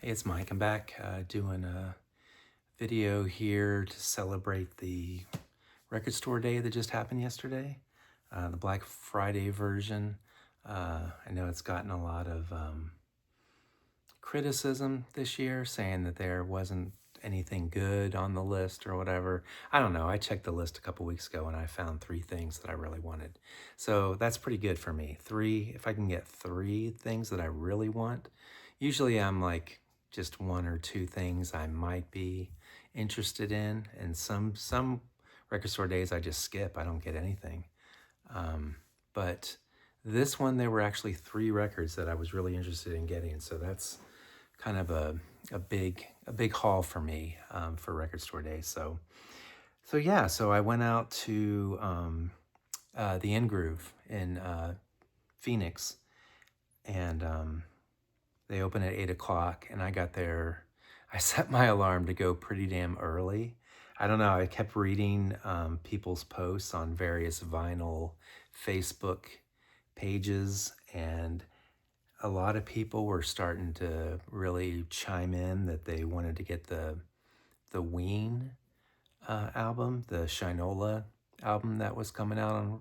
Hey, it's Mike. I'm back doing a video here to celebrate the record store day that just happened yesterday, the Black Friday version. I know it's gotten a lot of criticism this year, saying that there wasn't anything good on the list or whatever. I don't know. I checked the list a couple weeks ago and I found 3 things that I really wanted. So that's pretty good for me. If I can get 3 things that I really want. Usually I'm like just 1 or 2 things I might be interested in. And some record store days I just skip. I don't get anything. But this one, there were actually 3 records that I was really interested in getting. So that's kind of a big haul for me for record store day. So yeah, so I went out to the In Groove in Phoenix, and they open at 8 o'clock, and I got there. I set my alarm to go pretty damn early. I don't know. I kept reading people's posts on various vinyl Facebook pages, and a lot of people were starting to really chime in that they wanted to get the Ween album, the Shinola album that was coming out on,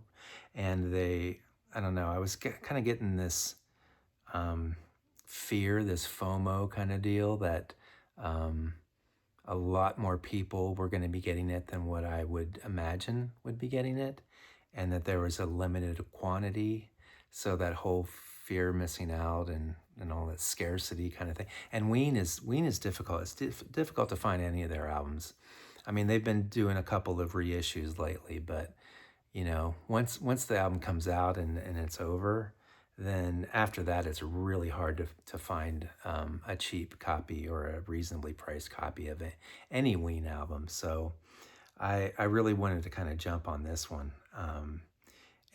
and I don't know, I was kind of getting this fear, this FOMO kind of deal that a lot more people were going to be getting it than what I would imagine would be getting it, and that there was a limited quantity. So that whole fear missing out and all that scarcity kind of thing. And Ween is difficult. It's difficult to find any of their albums. I mean, they've been doing a couple of reissues lately, but once the album comes out and it's over, then after that it's really hard to find a cheap copy or a reasonably priced copy of any Ween album. So I really wanted to kind of jump on this one.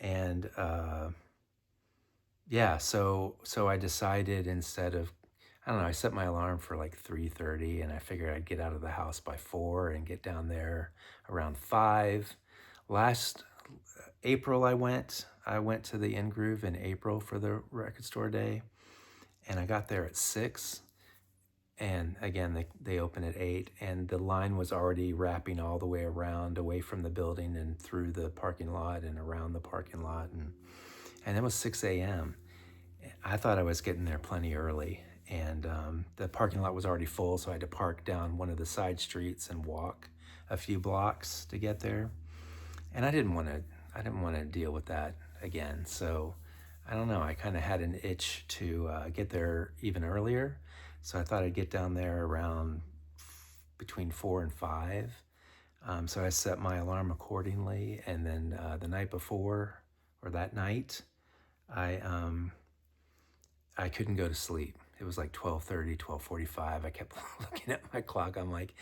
And yeah, so I decided, instead of, I don't know, I set my alarm for like 3:30, and I figured I'd get out of the house by 4 and get down there around 5. Last April I went to the In Groove in April for the record store day, and I got there at 6. And again, they open at 8, and the line was already wrapping all the way around, away from the building and through the parking lot and around the parking lot, and it was 6 a.m. I thought I was getting there plenty early, and the parking lot was already full, so I had to park down one of the side streets and walk a few blocks to get there. And I didn't want to deal with that again. So I don't know. I kind of had an itch to get there even earlier, so I thought I'd get down there around between 4 and 5. So I set my alarm accordingly, and then the night before, or that night, I couldn't go to sleep. It was like 12:30, 12:45. I kept looking at my clock. I'm like,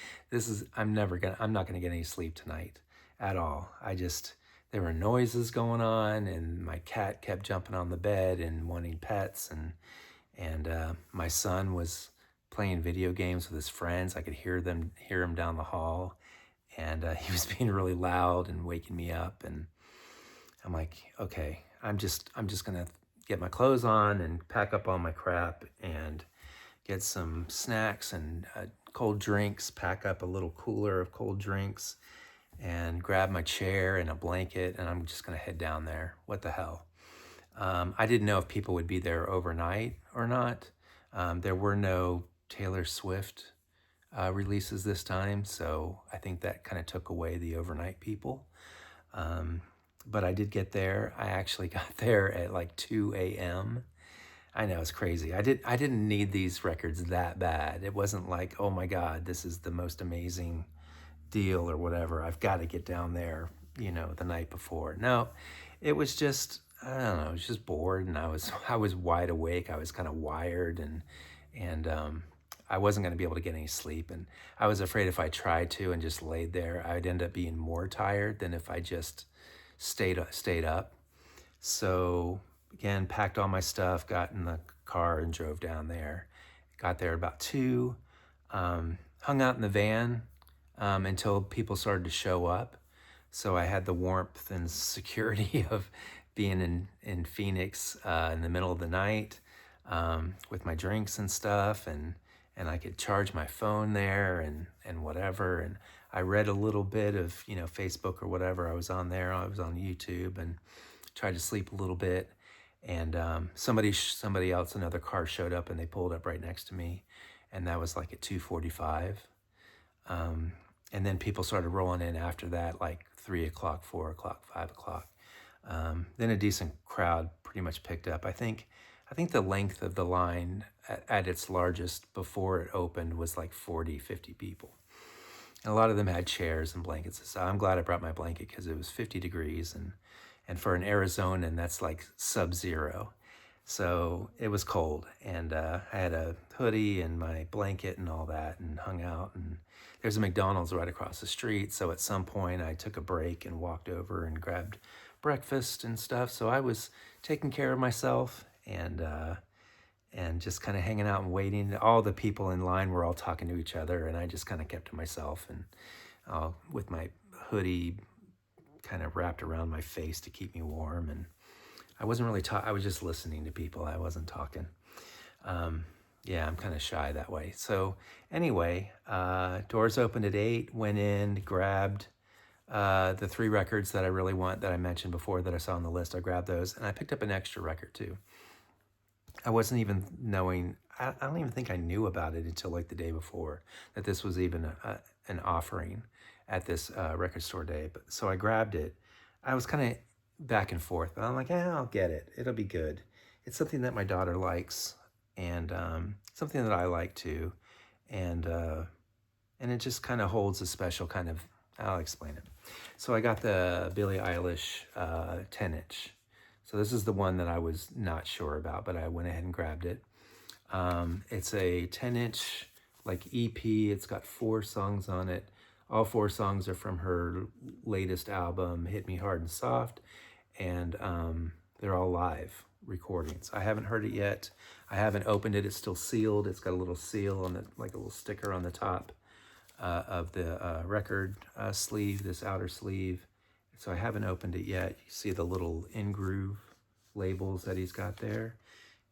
I'm not gonna get any sleep tonight at all. There were noises going on, and my cat kept jumping on the bed and wanting pets, and my son was playing video games with his friends. I could hear him down the hall, and he was being really loud and waking me up. And I'm like, okay, I'm just gonna get my clothes on and pack up all my crap and get some snacks and cold drinks, pack up a little cooler of cold drinks, and grab my chair and a blanket, and I'm just gonna head down there. What the hell? I didn't know if people would be there overnight or not. There were no Taylor Swift releases this time, so I think that kind of took away the overnight people. But I did get there. I actually got there at like 2 a.m. I know, it's crazy. I didn't need these records that bad. It wasn't like, oh my God, this is the most amazing deal or whatever. I've got to get down there, the night before. No, it was just, I don't know, I was just bored, and I was wide awake. I was kind of wired, and I wasn't going to be able to get any sleep. And I was afraid if I tried to and just laid there, I'd end up being more tired than if I just stayed up. So again, packed all my stuff, got in the car and drove down there. Got there about 2, hung out in the van until people started to show up. So I had the warmth and security of being in Phoenix in the middle of the night with my drinks and stuff, and and I could charge my phone there and whatever. And I read a little bit of, Facebook or whatever. I was on there. I was on YouTube and tried to sleep a little bit. And somebody else, another car showed up and they pulled up right next to me. And that was like at 2:45. And then people started rolling in after that, like 3 o'clock, 4 o'clock, 5 o'clock. Then a decent crowd pretty much picked up. I think the length of the line at its largest before it opened was like 40, 50 people. And a lot of them had chairs and blankets. So I'm glad I brought my blanket because it was 50 degrees. And for an Arizonan, that's like sub-zero. So it was cold. And I had a hoodie and my blanket and all that and hung out. And there's a McDonald's right across the street. So at some point I took a break and walked over and grabbed breakfast and stuff. So I was taking care of myself and just kind of hanging out and waiting. All the people in line were all talking to each other, and I just kind of kept to myself and with my hoodie kind of wrapped around my face to keep me warm. And I wasn't really talking. I was just listening to people. I wasn't talking. Yeah, I'm kind of shy that way. So anyway, doors opened at 8, went in, grabbed the 3 records that I really want that I mentioned before that I saw on the list. I grabbed those, and I picked up an extra record too. I wasn't even knowing, I don't even think I knew about it until like the day before, that this was even an offering at this record store day. But so I grabbed it. I was kind of back and forth, but I'm like, I'll get it. It'll be good. It's something that my daughter likes, and something that I like too. And it just kind of holds a special kind of, I'll explain it. So I got the Billie Eilish 10-inch. So this is the one that I was not sure about, but I went ahead and grabbed it. It's a 10-inch like EP. It's got 4 songs on it. All 4 songs are from her latest album, Hit Me Hard and Soft, and they're all live recordings. I haven't heard it yet. I haven't opened it. It's still sealed. It's got a little seal on the, like a little sticker on the top of the record sleeve, this outer sleeve. So I haven't opened it yet. You see the little in-groove labels that he's got there.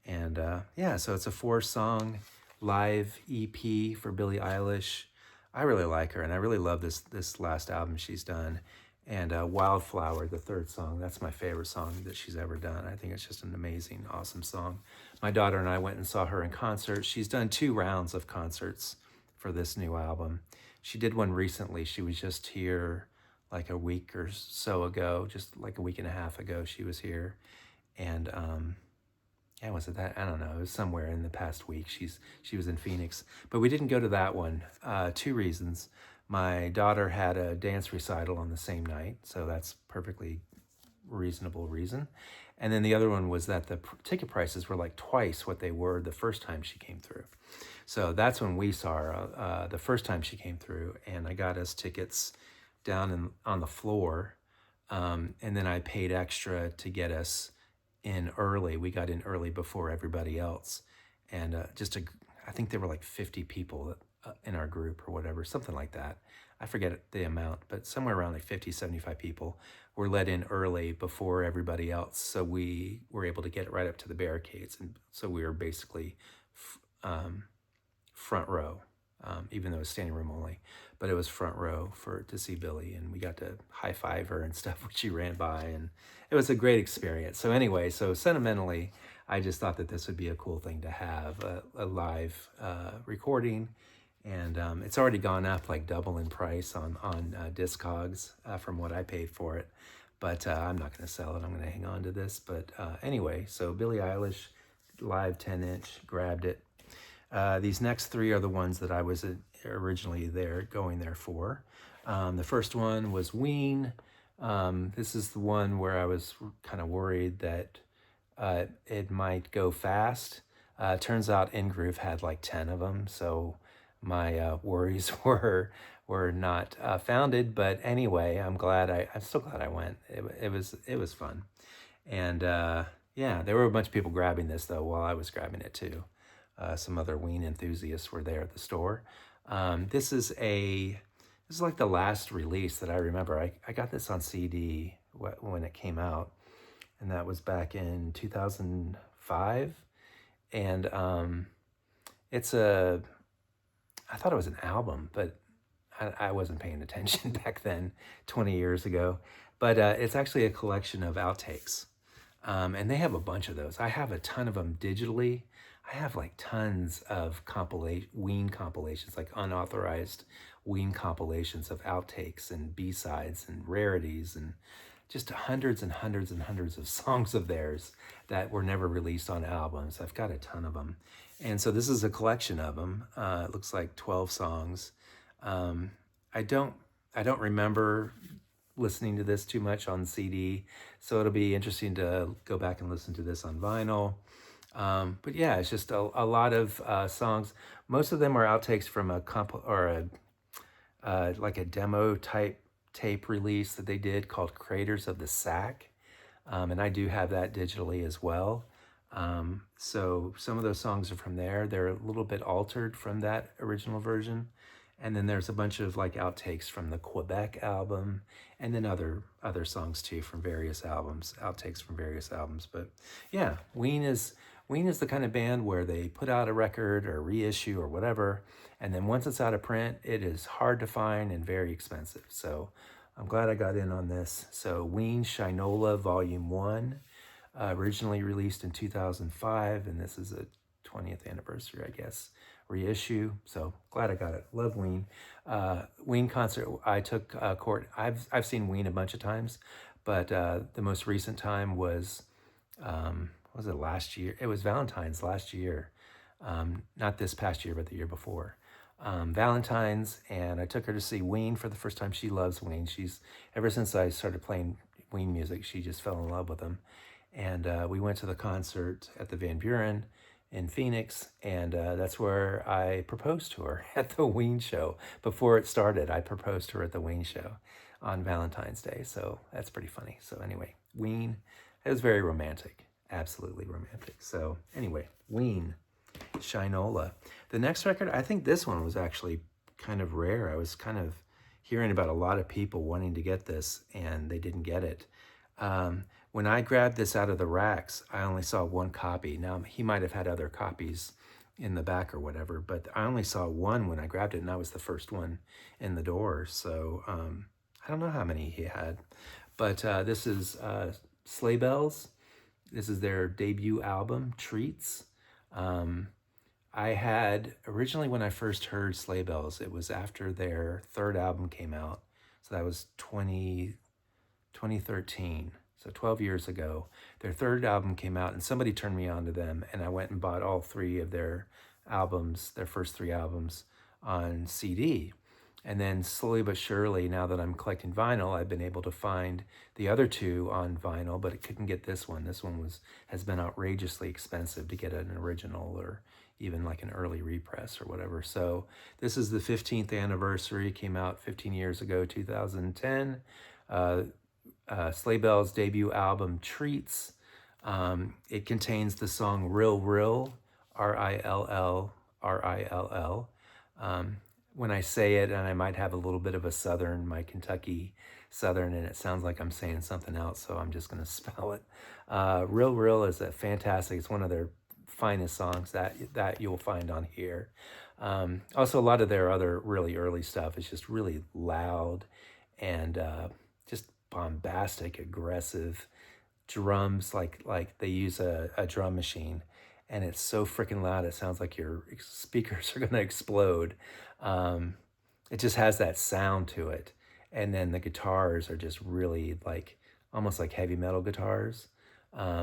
And yeah, so it's a 4-song live EP for Billie Eilish. I really like her, and I really love this last album she's done. And Wildflower, the 3rd song, that's my favorite song that she's ever done. I think it's just an amazing, awesome song. My daughter and I went and saw her in concert. She's done 2 rounds of concerts for this new album. She did one recently. She was just here like a week or so ago, just like a week and a half ago, she was here. And yeah, was it that? I don't know. It was somewhere in the past week. She was in Phoenix, but we didn't go to that one. 2 reasons. My daughter had a dance recital on the same night, so that's perfectly reasonable reason. And then the other one was that the ticket prices were like twice what they were the first time she came through. So that's when we saw her the first time she came through, and I got us tickets down on the floor, and then I paid extra to get us in early. We got in early before everybody else, and I think there were like 50 people in our group or whatever, something like that. I forget the amount, but somewhere around like 50, 75 people were let in early before everybody else, so we were able to get right up to the barricades, and so we were basically front row, even though it was standing room only, but it was front row to see Billie, and we got to high five her and stuff when she ran by, and it was a great experience. So anyway, so sentimentally, I just thought that this would be a cool thing to have, a live recording, and it's already gone up like double in price on Discogs from what I paid for it, but I'm not going to sell it. I'm going to hang on to this, but anyway, so Billie Eilish live 10-inch, grabbed it. These next 3 are the ones that I was originally going there for. The first one was Ween. This is the one where I was kind of worried that it might go fast. Turns out In-Groove had like 10 of them, so my worries were not founded. But anyway, I'm still glad I went. It was fun, and yeah, there were a bunch of people grabbing this though while I was grabbing it too. Some other Ween enthusiasts were there at the store. This is like the last release that I remember. I got this on CD when it came out, and that was back in 2005. And it's a I thought it was an album, but I wasn't paying attention back then, 20 years ago. But it's actually a collection of outtakes. And they have a bunch of those. I have a ton of them digitally. I have like tons of Ween compilations, like unauthorized Ween compilations of outtakes and B-sides and rarities and just hundreds and hundreds and hundreds of songs of theirs that were never released on albums. I've got a ton of them. And so this is a collection of them. It looks like 12 songs. Um, I don't remember listening to this too much on CD, so it'll be interesting to go back and listen to this on vinyl. But yeah, it's just a lot of songs. Most of them are outtakes from a like a demo type tape release that they did called Creators of the Sack. And I do have that digitally as well. So some of those songs are from there. They're a little bit altered from that original version. And then there's a bunch of like outtakes from the Quebec album, and then other songs too from various albums, outtakes from various albums. But yeah, Ween is the kind of band where they put out a record or reissue or whatever, and then once it's out of print, it is hard to find and very expensive. So I'm glad I got in on this. So Ween Shinola Volume 1, originally released in 2005, and this is a 20th anniversary, I guess, reissue. So glad I got it. Love Ween. Ween concert, I took Court. I've seen Ween a bunch of times, but the most recent time was it last year? It was Valentine's last year. Not this past year, but the year before. Valentine's, and I took her to see Ween for the first time. She loves Ween. She's, ever since I started playing Ween music, she just fell in love with them. And we went to the concert at the Van Buren in Phoenix, and that's where I proposed to her at the Ween show. Before it started, I proposed to her at the Ween show on Valentine's Day, so that's pretty funny. So anyway, Ween, it was very romantic, absolutely romantic. So anyway, Ween, Shinola. The next record, I think this one was actually kind of rare. I was kind of hearing about a lot of people wanting to get this, and they didn't get it. When I grabbed this out of the racks, I only saw one copy. Now, he might have had other copies in the back or whatever, but I only saw one when I grabbed it, and that was the first one in the door. So I don't know how many he had. But this is Sleigh Bells. This is their debut album, Treats. I had, originally when I first heard Sleigh Bells, it was after their third album came out. So that was 2013. So 12 years ago, their third album came out, and somebody turned me on to them, and I went and bought all three of their albums, their first three albums, on CD. And then slowly but surely, now that I'm collecting vinyl, I've been able to find the other two on vinyl, but I couldn't get this one. This one has been outrageously expensive to get an original or even like an early repress or whatever. So this is the 15th anniversary. It came out 15 years ago, 2010. Sleigh Bells' debut album, Treats. It contains the song Rill Rill, R-I-L-L, R-I-L-L. When I say it, and I might have a little bit of a Southern, my Kentucky Southern, and it sounds like I'm saying something else, so I'm just going to spell it. Rill Rill is a fantastic, it's one of their finest songs that you'll find on here. Also, a lot of their other really early stuff is just really loud and just bombastic, aggressive drums, like they use a drum machine, and it's so freaking loud it sounds like your speakers are gonna explode. It just has that sound to it, and then the guitars are just really like almost like heavy metal guitars,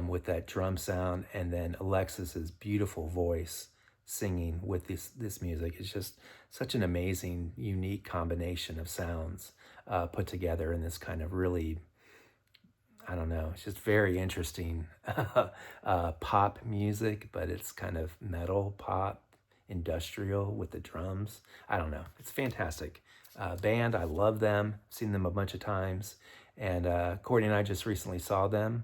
with that drum sound, and then Alexis's beautiful voice singing with this music. Is just such an amazing, unique combination of sounds put together in this kind of really, I don't know, it's just very interesting pop music, but it's kind of metal pop, industrial with the drums. I don't know, it's fantastic. Band, I love them, seen them a bunch of times, and Courtney and I just recently saw them.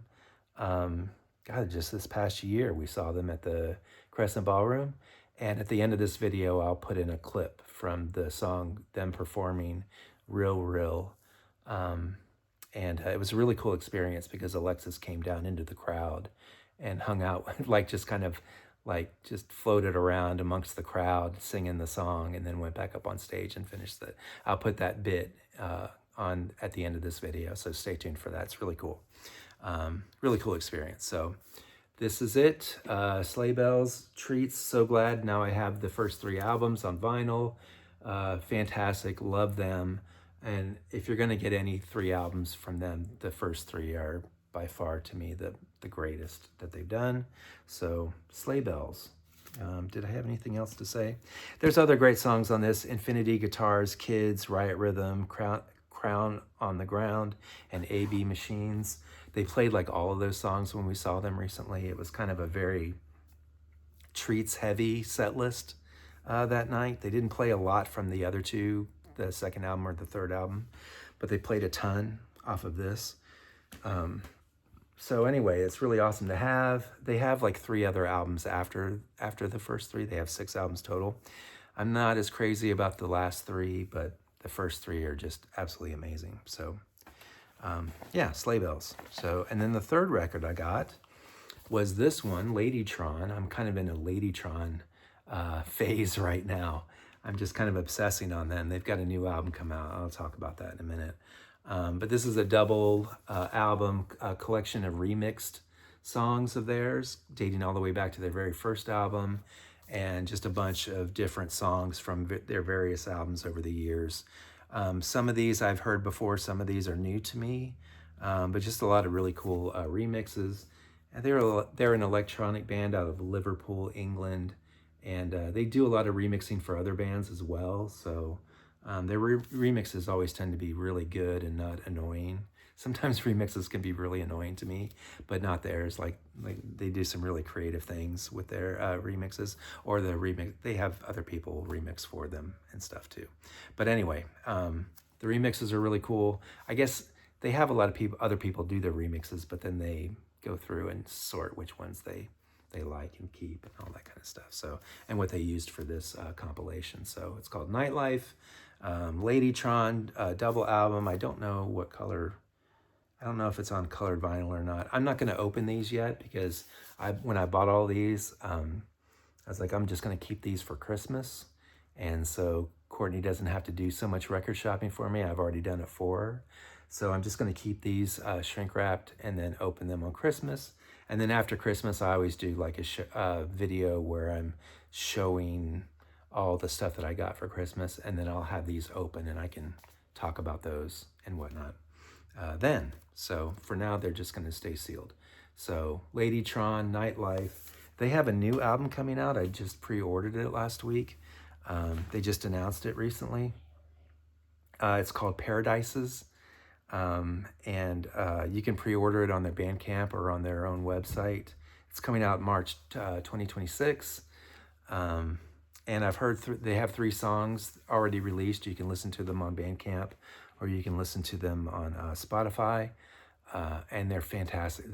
God, just this past year, we saw them at the Crescent Ballroom. And at the end of this video, I'll put in a clip from the song, them performing Rill Rill. And it was a really cool experience because Alexis came down into the crowd and hung out, like just kind of like just floated around amongst the crowd singing the song and then went back up on stage and finished it. I'll put that bit on at the end of this video, so stay tuned for that. It's really cool. Really cool experience. So this is it. Sleigh Bells, Treats, so glad now I have the first 3 albums on vinyl. Fantastic, love them. And if you're gonna get any 3 albums from them, the first 3 are by far to me the greatest that they've done. So Sleigh Bells. Did I have anything else to say? There's other great songs on this: Infinity Guitars, Kids, Riot Rhythm, Crown on the Ground, and AB Machines. They played like all of those songs when we saw them recently. It was kind of a very Treats heavy set list that night. They didn't play a lot from the other 2, the second album or the third album, but they played a ton off of this. So anyway, it's really awesome to have. They have like 3 other albums after the first 3. They have 6 albums total. I'm not as crazy about the last 3, but the first 3 are just absolutely amazing. So yeah, Sleigh Bells. So, and then the third record I got was this one, Ladytron. I'm kind of in a Ladytron phase right now. I'm just kind of obsessing on them. They've got a new album come out. I'll talk about that in a minute. But this is a double album, a collection of remixed songs of theirs, dating all the way back to their very first album, and just a bunch of different songs from their various albums over the years. Some of these I've heard before, some of these are new to me, but just a lot of really cool remixes. And they're an electronic band out of Liverpool, England, and they do a lot of remixing for other bands as well. So their remixes always tend to be really good and not annoying. Sometimes remixes can be really annoying to me, but not theirs. Like they do some really creative things with their remixes, or the remix. They have other people remix for them and stuff too. But anyway, the remixes are really cool. I guess they have a lot of other people do their remixes, but then they go through and sort which ones they like and keep and all that kind of stuff. So, and what they used for this compilation. So it's called Nightlife. Ladytron, double album. I don't know what color. I don't know if it's on colored vinyl or not. I'm not going to open these yet because when I bought all these, I was like, I'm just going to keep these for Christmas. And so Courtney doesn't have to do so much record shopping for me. I've already done it for her. So I'm just going to keep these shrink wrapped and then open them on Christmas. And then after Christmas, I always do like a video where I'm showing all the stuff that I got for Christmas, and then I'll have these open and I can talk about those and whatnot then. So for now, they're just going to stay sealed. So Ladytron, Nightlife. They have a new album coming out. I just pre-ordered it last week. They just announced it recently. It's called Paradises. And you can pre-order it on their Bandcamp or on their own website. It's coming out March 2026. And I've heard they have 3 songs already released. You can listen to them on Bandcamp, or you can listen to them on Spotify. And they're fantastic.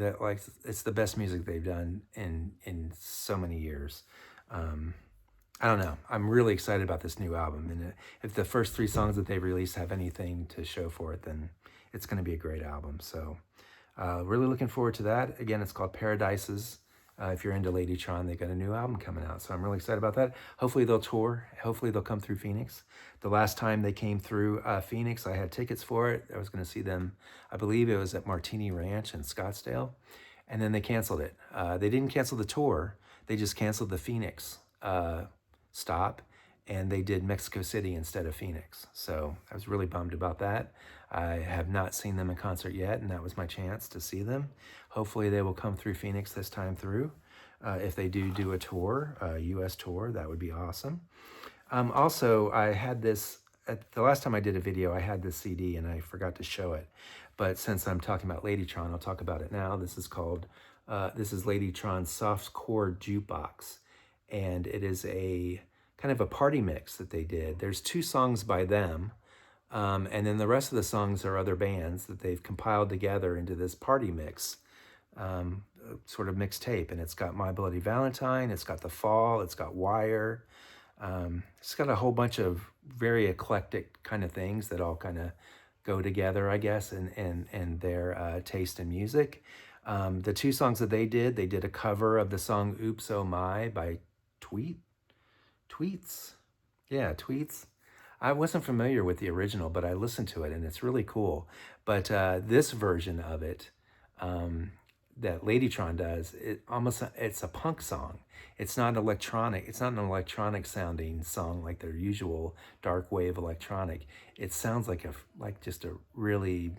It's the best music they've done in so many years. I don't know. I'm really excited about this new album. And if the first 3 songs that they've released have anything to show for it, then it's going to be a great album. So really looking forward to that. Again, it's called Paradises. If you're into Ladytron, they got a new album coming out. So I'm really excited about that. Hopefully they'll tour. Hopefully they'll come through Phoenix. The last time they came through Phoenix, I had tickets for it. I was going to see them, I believe it was at Martini Ranch in Scottsdale. And then they canceled it. They didn't cancel the tour. They just canceled the Phoenix stop. And they did Mexico City instead of Phoenix. So I was really bummed about that. I have not seen them in concert yet, and that was my chance to see them. Hopefully they will come through Phoenix this time through. If they do a tour, a US tour, that would be awesome. Also, I had this, the last time I did a video, I had this CD and I forgot to show it. But since I'm talking about Ladytron, I'll talk about it now. This is Ladytron's Soft Chord Jukebox. And it is a kind of a party mix that they did. There's 2 songs by them. And then the rest of the songs are other bands that they've compiled together into this party mix, sort of mixtape. And it's got My Bloody Valentine, it's got The Fall, it's got Wire. It's got a whole bunch of very eclectic kind of things that all kind of go together, I guess, and their taste in music. The two songs that they did a cover of the song Oops Oh My by Tweets. Yeah, Tweets. I wasn't familiar with the original, but I listened to it and it's really cool. But this version of it that Ladytron does, it's a punk song. It's not electronic. It's not an electronic sounding song like their usual dark wave electronic. It sounds like just a really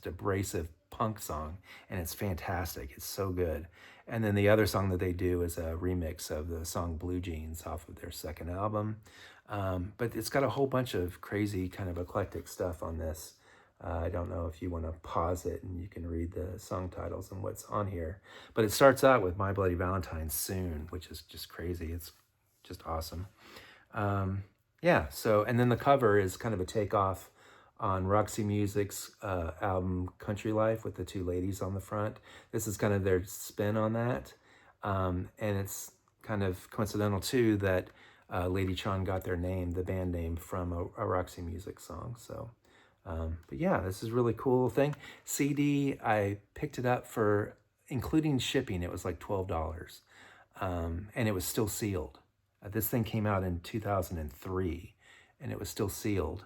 abrasive punk song, and it's fantastic. It's so good. And then the other song that they do is a remix of the song Blue Jeans off of their second album. But it's got a whole bunch of crazy kind of eclectic stuff on this. I don't know if you want to pause it and you can read the song titles and what's on here. But it starts out with My Bloody Valentine Soon, which is just crazy. It's just awesome. Yeah, so, and then the cover is kind of a takeoff on Roxy Music's album Country Life with the two ladies on the front. This is kind of their spin on that. And it's kind of coincidental too that Ladytron got their name, the band name, from a Roxy Music song. So, but yeah, this is a really cool thing. CD, I picked it up for, including shipping, it was like $12. And it was still sealed. This thing came out in 2003 and it was still sealed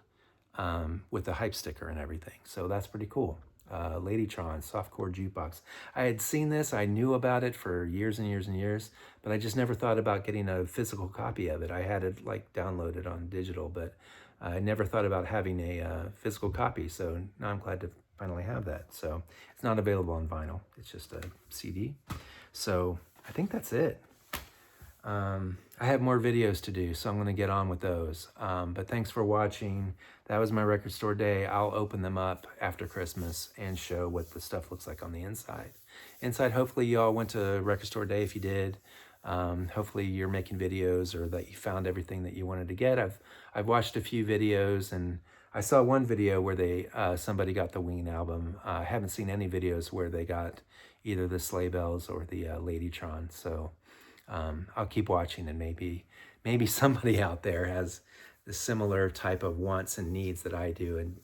with the hype sticker and everything. So that's pretty cool. Ladytron, Softcore Jukebox. I had seen this, I knew about it for years and years and years, but I just never thought about getting a physical copy of it. I had it like downloaded on digital, but I never thought about having a physical copy. So now I'm glad to finally have that. So it's not available on vinyl. It's just a CD. So I think that's it. I have more videos to do, so I'm going to get on with those. But thanks for watching. That was my record store day. I'll open them up after Christmas and show what the stuff looks like on the inside. Inside, hopefully you all went to record store day. If you did, hopefully you're making videos or that you found everything that you wanted to get. I've watched a few videos, and I saw one video where somebody got the Ween album. I haven't seen any videos where they got either the Sleigh Bells or the Ladytron. So I'll keep watching, and maybe somebody out there has the similar type of wants and needs that I do. And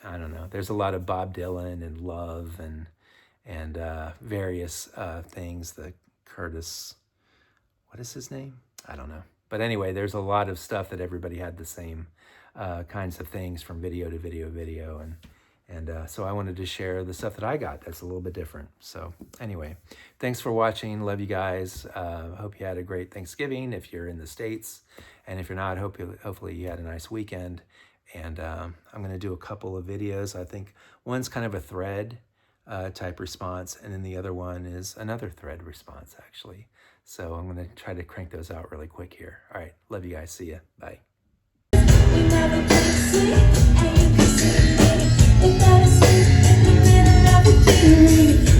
I don't know, there's a lot of Bob Dylan and Love and various things. The Curtis, what is his name? I don't know. But anyway, there's a lot of stuff that everybody had the same kinds of things from video to video. And so I wanted to share the stuff that I got that's a little bit different. So anyway, thanks for watching. Love you guys. Hope you had a great Thanksgiving if you're in the States. And if you're not, hopefully you had a nice weekend. And I'm going to do a couple of videos. I think one's kind of a thread type response, and then the other one is another thread response, actually. So I'm going to try to crank those out really quick here. All right. Love you guys. See ya. Bye.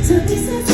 So this is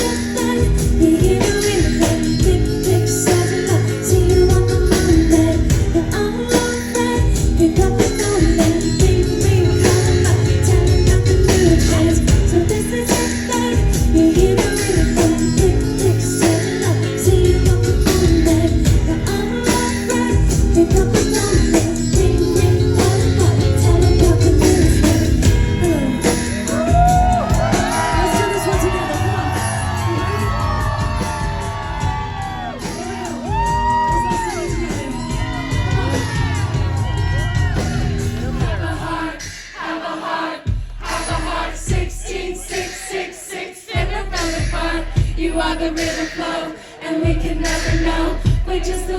you are the river flow, and we can never know. We're just the